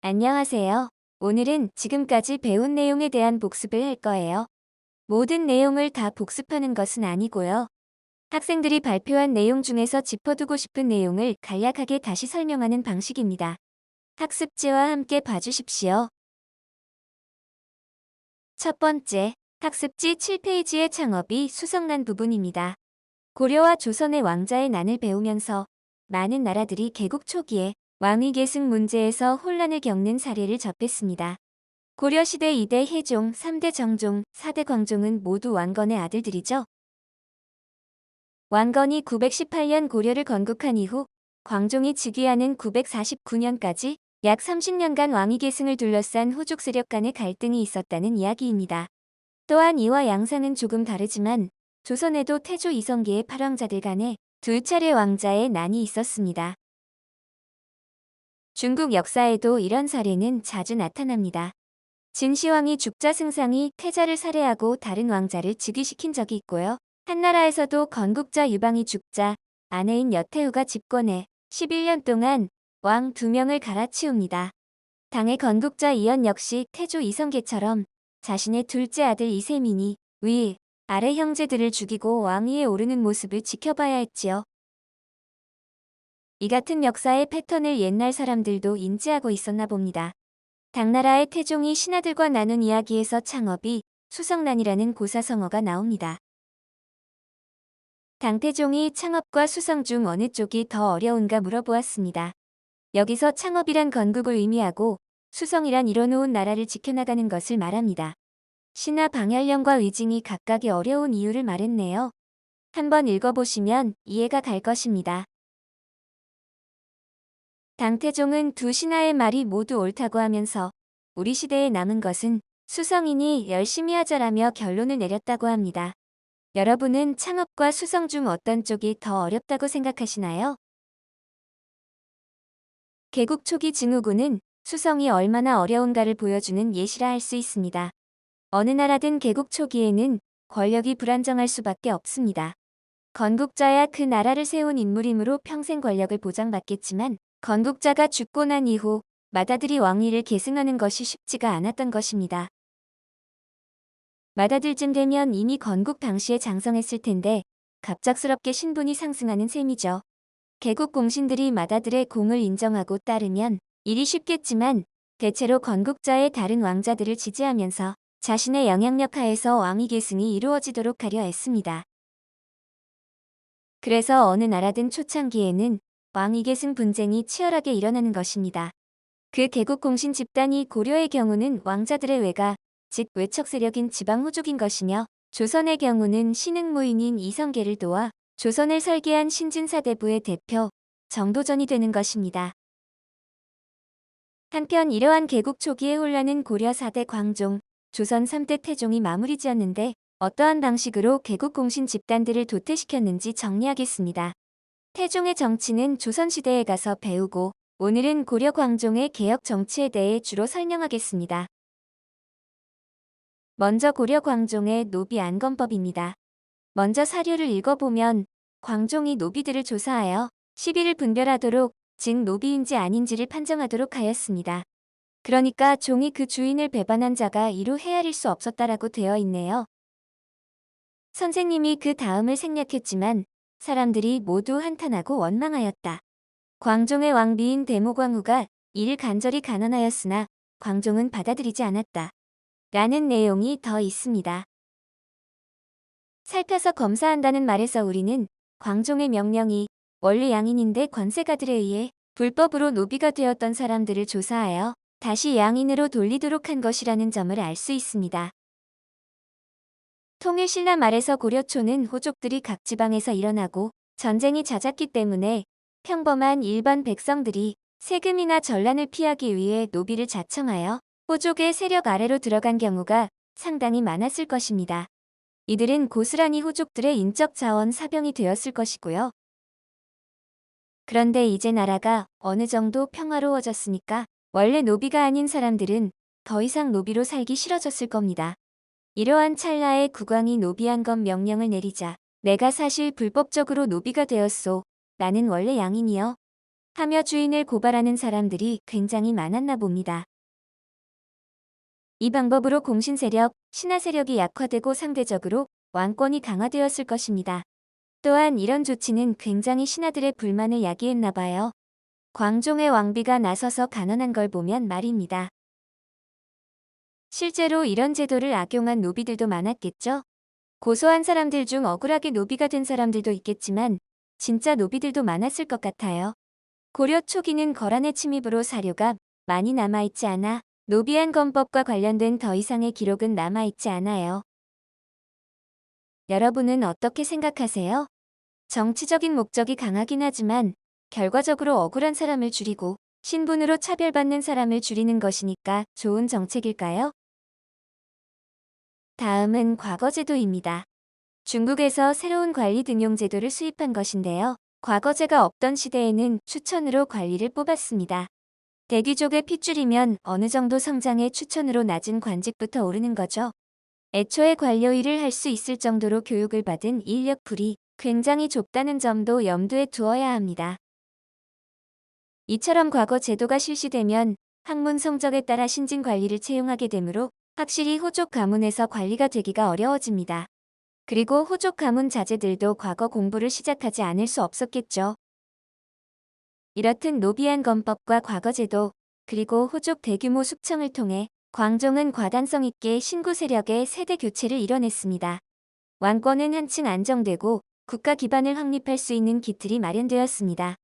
안녕하세요. 오늘은 지금까지 배운 내용에 대한 복습을 할 거예요. 모든 내용을 다 복습하는 것은 아니고요. 학생들이 발표한 내용 중에서 짚어두고 싶은 내용을 간략하게 다시 설명하는 방식입니다. 학습지와 함께 봐주십시오. 첫 번째, 학습지 7페이지의 창업이 수성난 부분입니다. 고려와 조선의 왕자의 난을 배우면서 많은 나라들이 개국 초기에 왕위 계승 문제에서 혼란을 겪는 사례를 접했습니다. 고려시대 2대 혜종, 3대 정종, 4대 광종은 모두 왕건의 아들들이죠. 왕건이 918년 고려를 건국한 이후 광종이 즉위하는 949년까지 약 30년간 왕위 계승을 둘러싼 후족 세력 간의 갈등이 있었다는 이야기입니다. 또한 이와 양상은 조금 다르지만 조선에도 태조 이성계의 팔왕자들 간에 두 차례 왕자의 난이 있었습니다. 중국 역사에도 이런 사례는 자주 나타납니다. 진시황이 죽자 승상이 태자를 살해하고 다른 왕자를 즉위시킨 적이 있고요. 한나라에서도 건국자 유방이 죽자 아내인 여태후가 집권해 11년 동안 왕 2명을 갈아치웁니다. 당의 건국자 이연 역시 태조 이성계처럼 자신의 둘째 아들 이세민이 위, 아래 형제들을 죽이고 왕위에 오르는 모습을 지켜봐야 했지요. 이 같은 역사의 패턴을 옛날 사람들도 인지하고 있었나 봅니다. 당나라의 태종이 신하들과 나눈 이야기에서 창업이 수성난이라는 고사성어가 나옵니다. 당태종이 창업과 수성 중 어느 쪽이 더 어려운가 물어보았습니다. 여기서 창업이란 건국을 의미하고 수성이란 이뤄놓은 나라를 지켜나가는 것을 말합니다. 신하 방열령과 위징이 각각의 어려운 이유를 말했네요. 한번 읽어보시면 이해가 갈 것입니다. 당태종은 두 신하의 말이 모두 옳다고 하면서 우리 시대에 남은 것은 수성이니 열심히 하자라며 결론을 내렸다고 합니다. 여러분은 창업과 수성 중 어떤 쪽이 더 어렵다고 생각하시나요? 개국 초기 증후군은 수성이 얼마나 어려운가를 보여주는 예시라 할 수 있습니다. 어느 나라든 개국 초기에는 권력이 불안정할 수밖에 없습니다. 건국자야 그 나라를 세운 인물이므로 평생 권력을 보장받겠지만 건국자가 죽고 난 이후 맏아들이 왕위를 계승하는 것이 쉽지가 않았던 것입니다. 맏아들쯤 되면 이미 건국 당시에 장성했을 텐데 갑작스럽게 신분이 상승하는 셈이죠. 개국 공신들이 맏아들의 공을 인정하고 따르면 일이 쉽겠지만 대체로 건국자의 다른 왕자들을 지지하면서 자신의 영향력 하에서 왕위 계승이 이루어지도록 하려 했습니다. 그래서 어느 나라든 초창기에는 왕위 계승 분쟁이 치열하게 일어나는 것입니다. 그 개국 공신 집단이 고려의 경우는 왕자들의 외가, 즉 외척 세력인 지방 후족인 것이며 조선의 경우는 신흥무인인 이성계를 도와 조선을 설계한 신진사대부의 대표, 정도전이 되는 것입니다. 한편 이러한 개국 초기의 혼란은 고려 4대 광종, 조선 3대 태종이 마무리 지었는데 어떠한 방식으로 개국 공신 집단들을 도태시켰는지 정리하겠습니다. 태종의 정치는 조선시대에 가서 배우고 오늘은 고려 광종의 개혁 정치에 대해 주로 설명하겠습니다. 먼저 고려 광종의 노비 안건법입니다. 먼저 사료를 읽어보면 광종이 노비들을 조사하여 시비를 분별하도록 즉 노비인지 아닌지를 판정하도록 하였습니다. 그러니까 종이 그 주인을 배반한 자가 이루 헤아릴 수 없었다라고 되어 있네요. 선생님이 그 다음을 생략했지만 사람들이 모두 한탄하고 원망하였다. 광종의 왕비인 대모광우가 이를 간절히 간언하였으나 광종은 받아들이지 않았다. 라는 내용이 더 있습니다. 살펴서 검사한다는 말에서 우리는 광종의 명령이 원래 양인인데 권세가들에 의해 불법으로 노비가 되었던 사람들을 조사하여 다시 양인으로 돌리도록 한 것이라는 점을 알 수 있습니다. 통일신라 말에서 고려초는 호족들이 각 지방에서 일어나고 전쟁이 잦았기 때문에 평범한 일반 백성들이 세금이나 전란을 피하기 위해 노비를 자청하여 호족의 세력 아래로 들어간 경우가 상당히 많았을 것입니다. 이들은 고스란히 호족들의 인적 자원 사병이 되었을 것이고요. 그런데 이제 나라가 어느 정도 평화로워졌으니까 원래 노비가 아닌 사람들은 더 이상 노비로 살기 싫어졌을 겁니다. 이러한 찰나에 국왕이 노비한건 명령을 내리자 내가 사실 불법적으로 노비가 되었소. 나는 원래 양인이여. 하며 주인을 고발하는 사람들이 굉장히 많았나 봅니다. 이 방법으로 공신 세력, 신하 세력이 약화되고 상대적으로 왕권이 강화되었을 것입니다. 또한 이런 조치는 굉장히 신하들의 불만을 야기했나 봐요. 광종의 왕비가 나서서 간언한 걸 보면 말입니다. 실제로 이런 제도를 악용한 노비들도 많았겠죠? 고소한 사람들 중 억울하게 노비가 된 사람들도 있겠지만 진짜 노비들도 많았을 것 같아요. 고려 초기는 거란의 침입으로 사료가 많이 남아있지 않아 노비안 건법과 관련된 더 이상의 기록은 남아있지 않아요. 여러분은 어떻게 생각하세요? 정치적인 목적이 강하긴 하지만 결과적으로 억울한 사람을 줄이고 신분으로 차별받는 사람을 줄이는 것이니까 좋은 정책일까요? 다음은 과거제도입니다. 중국에서 새로운 관리 등용 제도를 수입한 것인데요. 과거제가 없던 시대에는 추천으로 관리를 뽑았습니다. 대귀족의 핏줄이면 어느 정도 성장의 추천으로 낮은 관직부터 오르는 거죠. 애초에 관료 일을 할 수 있을 정도로 교육을 받은 인력풀이 굉장히 좁다는 점도 염두에 두어야 합니다. 이처럼 과거 제도가 실시되면 학문 성적에 따라 신진 관리를 채용하게 되므로 확실히 호족 가문에서 관리가 되기가 어려워집니다. 그리고 호족 가문 자제들도 과거 공부를 시작하지 않을 수 없었겠죠. 이렇듯 노비안 건법과 과거제도, 그리고 호족 대규모 숙청을 통해 광종은 과단성 있게 신구 세력의 세대 교체를 이뤄냈습니다. 왕권은 한층 안정되고 국가 기반을 확립할 수 있는 기틀이 마련되었습니다.